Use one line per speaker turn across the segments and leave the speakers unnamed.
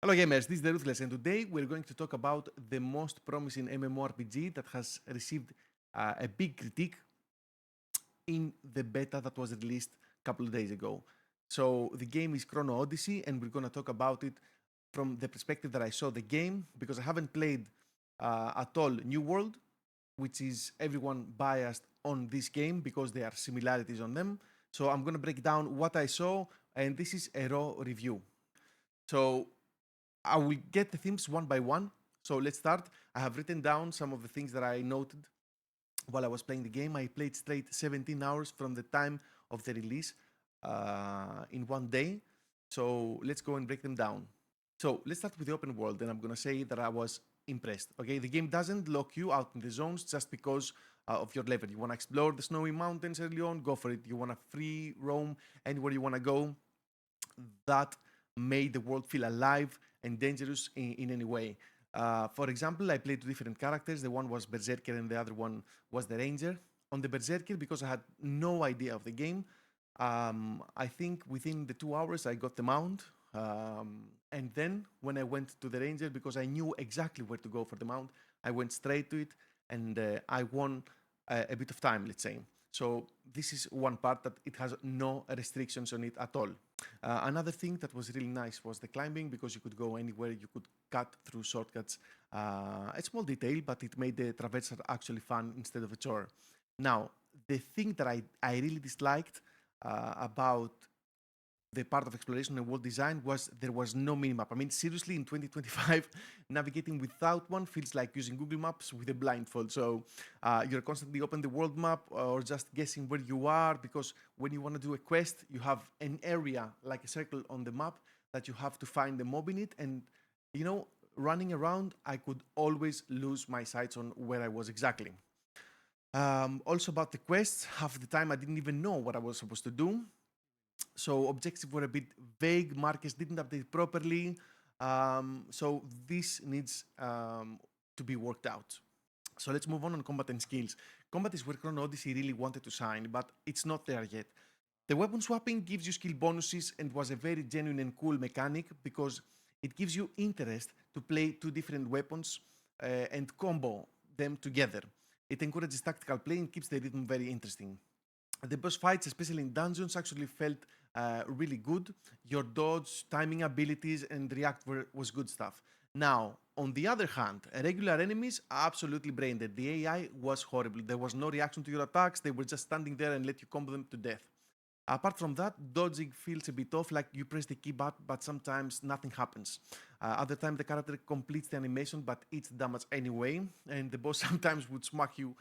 Hello gamers, this is Th3Ruthless, and today we're going to talk about the most promising MMORPG that has received a big critique in the beta that was released a couple of days ago. So the game is Chrono Odyssey, and we're going to talk about it from the perspective that I saw the game, because I haven't played at all New World, which is everyone biased on this game because there are similarities on them. So I'm going to break down what I saw, and this is a raw review. So I will get the themes one by one. So let's start. I have written down some of the things that I noted while I was playing the game. I played straight 17 hours from the time of the release in one day. So let's go and break them down. So let's start with the open world, and I'm going to say that I was impressed. Okay, the game doesn't lock you out in the zones just because of your level. You want to explore the snowy mountains early on, go for it. You want to free roam anywhere you want to go. That made the world feel alive and dangerous in any way. For example, I played two different characters. The one was Berserker and the other one was the Ranger. On the Berserker, because I had no idea of the game, I think within the 2 hours I got the mount. And then when I went to the Ranger, because I knew exactly where to go for the mount, I went straight to it and I won a bit of time, let's say. So this is one part that it has no restrictions on it at all. Another thing that was really nice was the climbing, because you could go anywhere, you could cut through shortcuts. A small detail, but it made the traversal actually fun instead of a chore. Now, the thing that I really disliked about the part of exploration and world design was there was no minimap. I mean, seriously, in 2025, navigating without one feels like using Google Maps with a blindfold. So you're constantly open the world map or just guessing where you are, because when you want to do a quest, you have an area like a circle on the map that you have to find the mob in it. And, you know, running around, I could always lose my sights on where I was exactly. Also about the quests, half the time I didn't even know what I was supposed to do. So objectives were a bit vague, markers didn't update properly. So this needs to be worked out. So let's move on combat and skills. Combat is where Chrono Odyssey really wanted to shine, but it's not there yet. The weapon swapping gives you skill bonuses and was a very genuine and cool mechanic, because it gives you interest to play two different weapons and combo them together. It encourages tactical play and keeps the rhythm very interesting. The boss fights, especially in dungeons, actually felt really good. Your dodge, timing abilities, and react was good stuff. Now, on the other hand, regular enemies absolutely brain dead. The AI was horrible. There was no reaction to your attacks. They were just standing there and let you combo them to death. Apart from that, dodging feels a bit off, like you press the key but sometimes nothing happens. Other time the character completes the animation but eats damage anyway, and the boss sometimes would smack you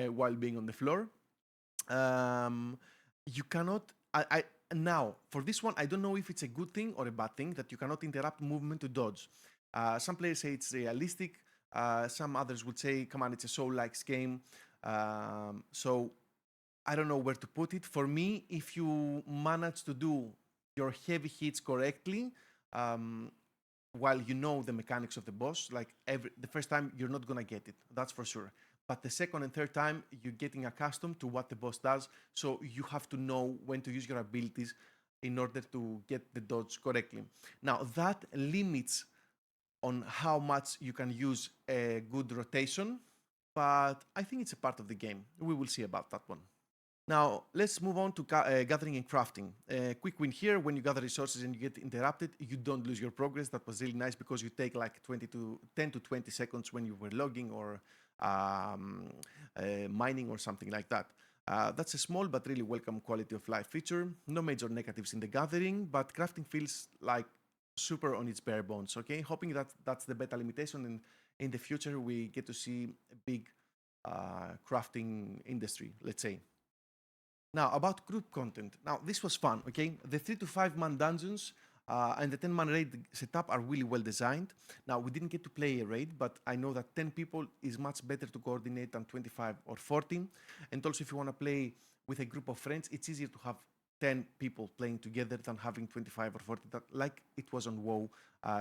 while being on the floor. um, you cannot. Now for this one, I don't know if it's a good thing or a bad thing that you cannot interrupt movement to dodge. Some players say it's realistic. Some others would say, "Come on, it's a soul-like game." So I don't know where to put it. For me, if you manage to do your heavy hits correctly, um, while you know the mechanics of the boss, like the first time you're not gonna get it, that's for sure. But the second and third time, you're getting accustomed to what the boss does, so you have to know when to use your abilities in order to get the dodge correctly. Now that limits on how much you can use a good rotation, but I think it's a part of the game. We will see about that one. Now, let's move on to gathering and crafting. Quick win here: when you gather resources and you get interrupted, you don't lose your progress. That was really nice, because you take like 10 to 20 seconds when you were logging or mining or something like that. That's a small but really welcome quality of life feature. No major negatives in the gathering, but crafting feels like super on its bare bones. Okay, hoping that that's the beta limitation, and in the future we get to see a big crafting industry, let's say. Now, about group content. Now, this was fun, okay? The 3 to 5 man dungeons and the 10-man raid setup are really well designed. Now, we didn't get to play a raid, but I know that 10 people is much better to coordinate than 25 or 14. And also, if you want to play with a group of friends, it's easier to have 10 people playing together than having 25 or 40, like it was on WoW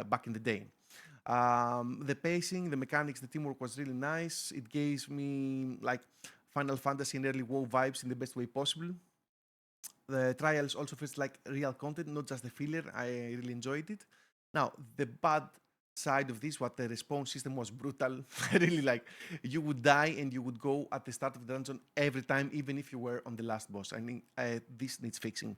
back in the day. The pacing, the mechanics, the teamwork was really nice. It gave me like Final Fantasy and early WoW vibes in the best way possible. The trials also feels like real content, not just a filler. I really enjoyed it. Now, the bad side of this, what the respawn system was brutal. Really, like you would die and you would go at the start of the dungeon every time, even if you were on the last boss. I mean, this needs fixing.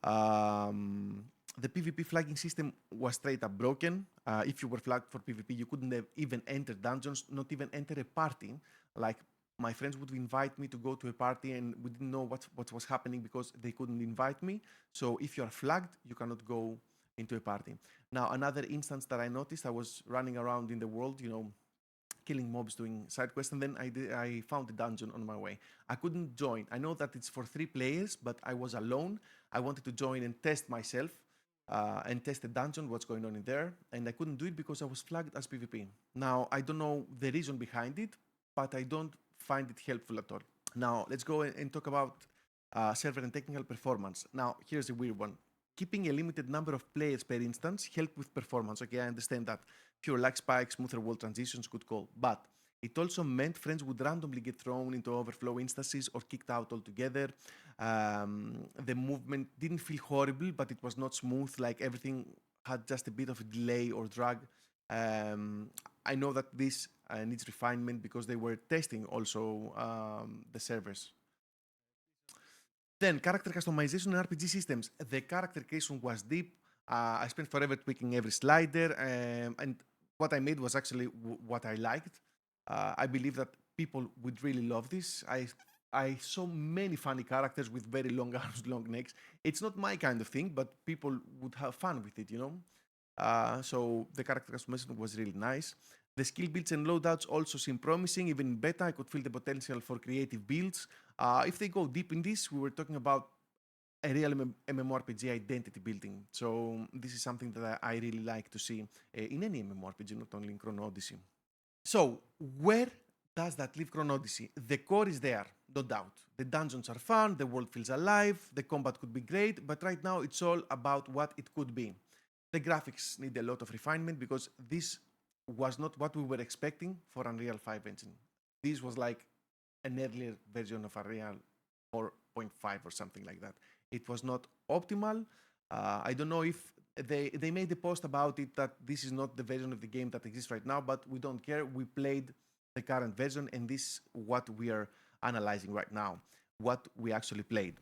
Um, the PvP flagging system was straight up broken. If you were flagged for PvP, you couldn't have even enter dungeons, not even enter a party. Like my friends would invite me to go to a party, and we didn't know what was happening because they couldn't invite me. So if you are flagged, you cannot go into a party. Now, another instance that I noticed, I was running around in the world, killing mobs, doing side quests, and then I found a dungeon on my way. I couldn't join. I know that it's for 3 players, but I was alone. I wanted to join and test myself and test the dungeon, what's going on in there, and I couldn't do it because I was flagged as PvP. Now, I don't know the reason behind it, but I don't find it helpful at all. Now, let's go and talk about server and technical performance. Now, here's a weird one. Keeping a limited number of players per instance helped with performance. Okay, I understand that. Fewer lag spikes, smoother wall transitions, good call. But it also meant friends would randomly get thrown into overflow instances or kicked out altogether. The movement didn't feel horrible, but it was not smooth. Like everything had just a bit of a delay or drag. I know that this needs refinement because they were testing also the servers. Then, character customization in RPG systems. The character creation was deep. I spent forever tweaking every slider, and what I made was actually what I liked. I believe that people would really love this. I saw many funny characters with very long arms, long necks. It's not my kind of thing, but people would have fun with it, So the character customization was really nice. The skill builds and loadouts also seem promising. Even in beta, I could feel the potential for creative builds. If they go deep in this, we were talking about a real MMORPG identity building. So this is something that I really like to see in any MMORPG, not only in Chrono Odyssey. So where does that leave Chrono Odyssey? The core is there, no doubt. The dungeons are fun, the world feels alive, the combat could be great, but right now it's all about what it could be. The graphics need a lot of refinement because this was not what we were expecting for Unreal 5 engine. This was like an earlier version of Unreal 4.5 or something like that. It was not optimal. I don't know if they made a post about it that this is not the version of the game that exists right now, but we don't care. We played the current version, and this is what we are analyzing right now, what we actually played.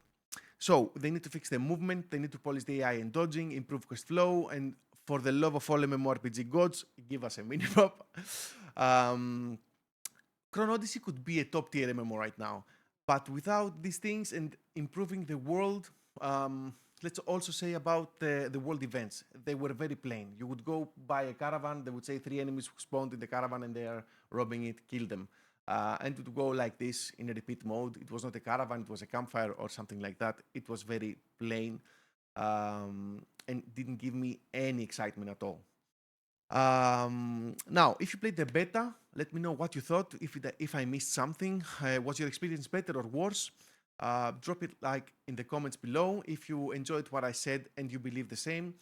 So they need to fix the movement, they need to polish the AI and dodging, improve quest flow, and for the love of all MMORPG gods, give us a minimap. Um, Chrono Odyssey could be a top tier MMO right now, but without these things and improving the world, let's also say about the world events. They were very plain. You would go buy a caravan, they would say 3 enemies spawned in the caravan and they are robbing it, kill them. And it would go like this in a repeat mode. It was not a caravan, it was a campfire or something like that. It was very plain and didn't give me any excitement at all. Now, if you played the beta, let me know what you thought. If I missed something, was your experience better or worse? Drop it like in the comments below. If you enjoyed what I said and you believe the same,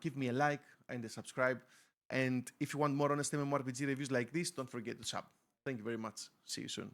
give me a like and a subscribe. And if you want more honest MMORPG reviews like this, don't forget to sub. Thank you very much. See you soon.